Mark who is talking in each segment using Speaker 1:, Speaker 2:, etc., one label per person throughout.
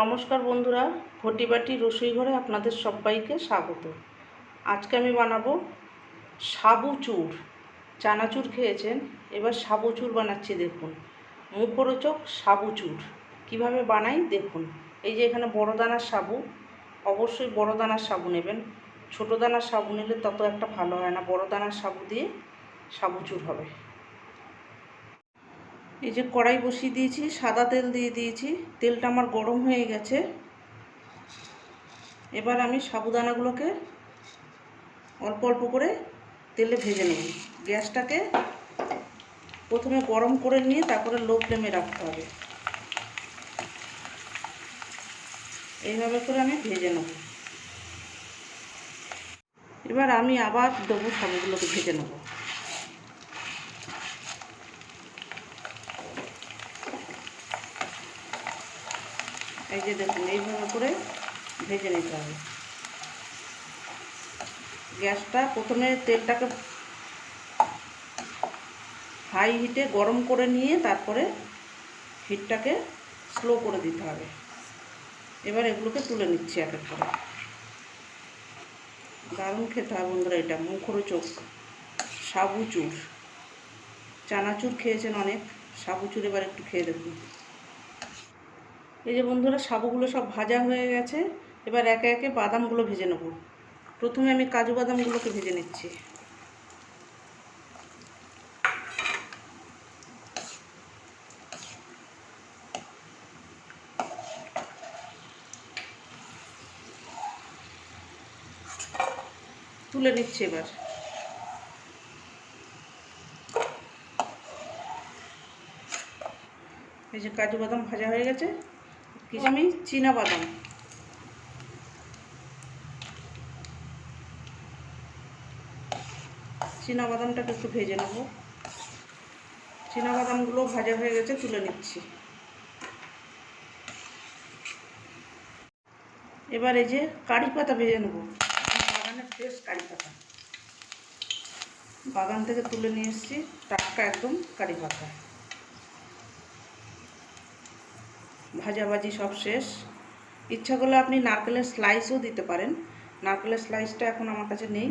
Speaker 1: নমস্কার বন্ধুরা, ঘটি বাটির রসুই ঘরে আপনাদের সবাইকে স্বাগত। আজকে আমি বানাবো সাবুচুর। চানাচুর খেয়েছেন, এবার সাবুচুর বানাচ্ছি। দেখুন, মুখরোচক সাবুচুর কিভাবে বানাই দেখুন। এই যে এখানে বড় দানার সাবু, অবশ্যই বড় দানার সাবু নেবেন। ছোট দানার সাবু নিলে তত একটা ভালো হয় না। বড় দানার সাবু দিয়ে সাবুচুর হবে। এই যে কড়াই বসিয়ে দিয়েছি, সাদা তেল দিয়ে দিয়েছি। তেলটা আমার গরম হয়ে গেছে। এবার আমি সাবুদানাগুলোকে অল্প অল্প করে তেলে ভেজে নেব। গ্যাসটাকে প্রথমে গরম করে নিয়ে তারপরে লো ফ্লেমে রাখতে হবে। এইভাবে করে আমি ভেজে নেব। এবার আমি আবার দেবো, সাবুগুলোকে ভেজে নেব। এই যে দেখুন, এইভাবে করে ভেজে নিতে হবে। গ্যাসটা প্রথমে তেলটাকে হাই হিটে গরম করে নিয়ে তারপরে হিটটাকে স্লো করে দিতে হবে। এবার এগুলোকে তুলে নিচ্ছি এক এক করে। দারুণ খেতে হয় বন্ধুরা, এটা মুখরোচক সাবুচুর। চানাচুর খেয়েছেন অনেক, সাবুচুর এবার একটু খেয়ে দেখুন। এই যে বন্ধুরা, সাবুগুলো সব ভাজা হয়ে গেছে। এবার একে একে বাদামগুলো ভেজে নেব। প্রথমে আমি কাজু বাদামগুলোকে ভেজে নিচ্ছি। তুলে নিচ্ছি এবার। এই যে কাজু বাদাম ভাজা হয়ে গেছে। কিছু আমি চীনা বাদামটাকে একটু ভেজে নেব। চীনা বাদামগুলো ভাজা হয়ে গেছে, তুলে নিচ্ছি। এবার এই যে কারি পাতা ভেজে নেব। বাগানের ফ্রেশ কারি পাতা, বাগান থেকে তুলে নিয়ে এসেছি, টাটকা একদম কারি পাতা। ভাজাভাজি সব শেষ। ইচ্ছা করলে আপনি নারকেলের স্লাইসও দিতে পারেন। নারকেলের স্লাইসটা এখন আমার কাছে নেই।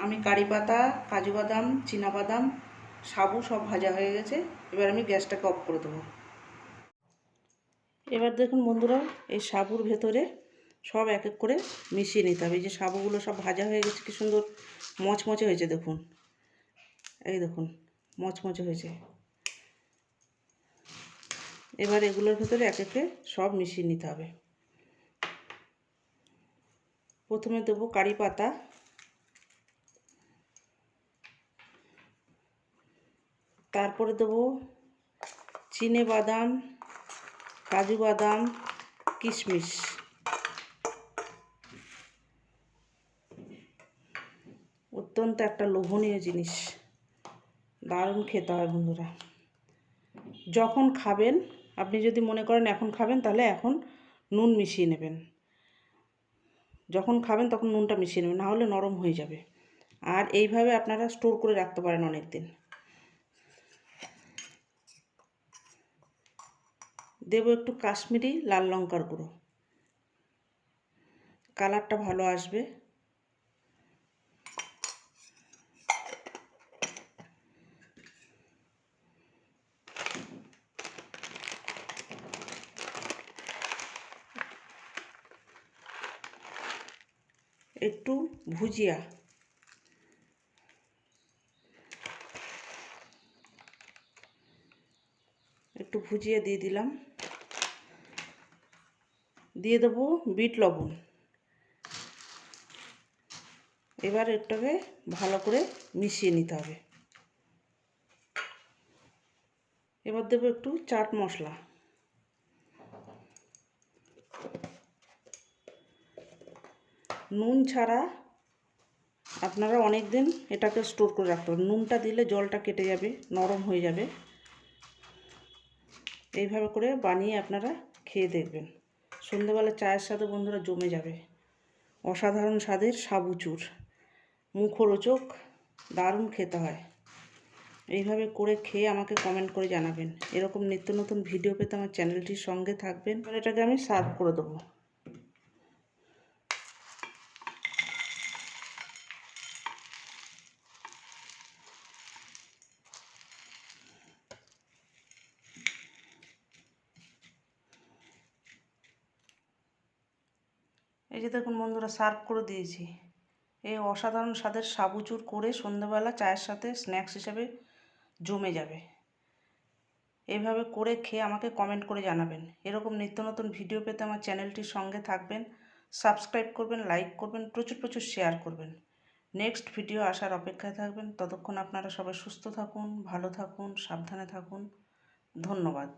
Speaker 1: আমি কারি পাতা, কাজু বাদাম, চীনা বাদাম, সাবু সব ভাজা হয়ে গেছে। এবার আমি গ্যাসটাকে অফ করে দেবো। এবার দেখুন বন্ধুরা, এই সাবুর ভেতরে সব এক এক করে মিশিয়ে নিতে হবে। এই যে সাবুগুলো সব ভাজা হয়ে গেছে, কি সুন্দর মচমচে হয়েছে দেখুন। এই দেখুন, মচমচে হয়েছে। এবার এগুলোর ভেতরে এক একে সব মিশিয়ে নিতে হবে। প্রথমে দেবো কারি পাতা, তারপরে দেবো চিনে বাদাম, কাজু বাদাম, কিশমিশ। অত্যন্ত একটা লোভনীয় জিনিস, দারুণ খেতে হয় বন্ধুরা। যখন খাবেন, আপনি যদি মনে করেন এখন খাবেন, তাহলে এখন নুন মিশিয়ে নেবেন। যখন খাবেন তখন নুনটা মিশিয়ে নেবেন, না হলে নরম হয়ে যাবে। আর এইভাবে আপনারা স্টোর করে রাখতে পারেন অনেক দিন। দেবো একটু কাশ্মীরি লাল লঙ্কার গুঁড়ো, কালারটা ভালো আসবে। একটু ভুজিয়া, দিয়ে দিলাম। দিয়ে দেবো বিট লবণ। এবার এটাকে ভালো করে মিশিয়ে নিতে হবে। এবার দেবো একটু চাট মশলা। নুন ছাড়া আপনারা অনেক দিন এটাকে স্টোর করে রাখতে পারেন। নুনটা দিলে জলটা কেটে যাবে, নরম হয়ে যাবে। এইভাবে করে বানিয়ে আপনারা খেয়ে দেখবেন। সন্ধ্যেবেলা চায়ের সাথে বন্ধুরা জমে যাবে। অসাধারণ স্বাদের সাবুচুর, মুখরোচক, দারুণ খেতে হয়। এইভাবে করে খেয়ে আমাকে কমেন্ট করে জানাবেন। এরকম নিত্য নতুন ভিডিও পেতে আমার চ্যানেলটির সঙ্গে থাকবেন। এবার এটাকে আমি সার্ভ করে দেবো। এই যে দেখুন বন্ধুরা, সার্ভ করে দিয়েছি। এই অসাধারণ স্বাদের সাবুচুর করে সন্ধ্যাবেলা চায়ের সাথে স্ন্যাক্স হিসেবে জমে যাবে। এইভাবে করে খেয়ে আমাকে কমেন্ট করে জানাবেন। এরকম নিত্য নতুন ভিডিও পেতে আমার চ্যানেলটির সঙ্গে থাকবেন। সাবস্ক্রাইব করবেন, লাইক করবেন, প্রচুর প্রচুর শেয়ার করবেন। নেক্সট ভিডিও আসার অপেক্ষায় থাকবেন। ততক্ষণ আপনারা সবাই সুস্থ থাকুন, ভালো থাকুন, সাবধানে থাকুন। ধন্যবাদ।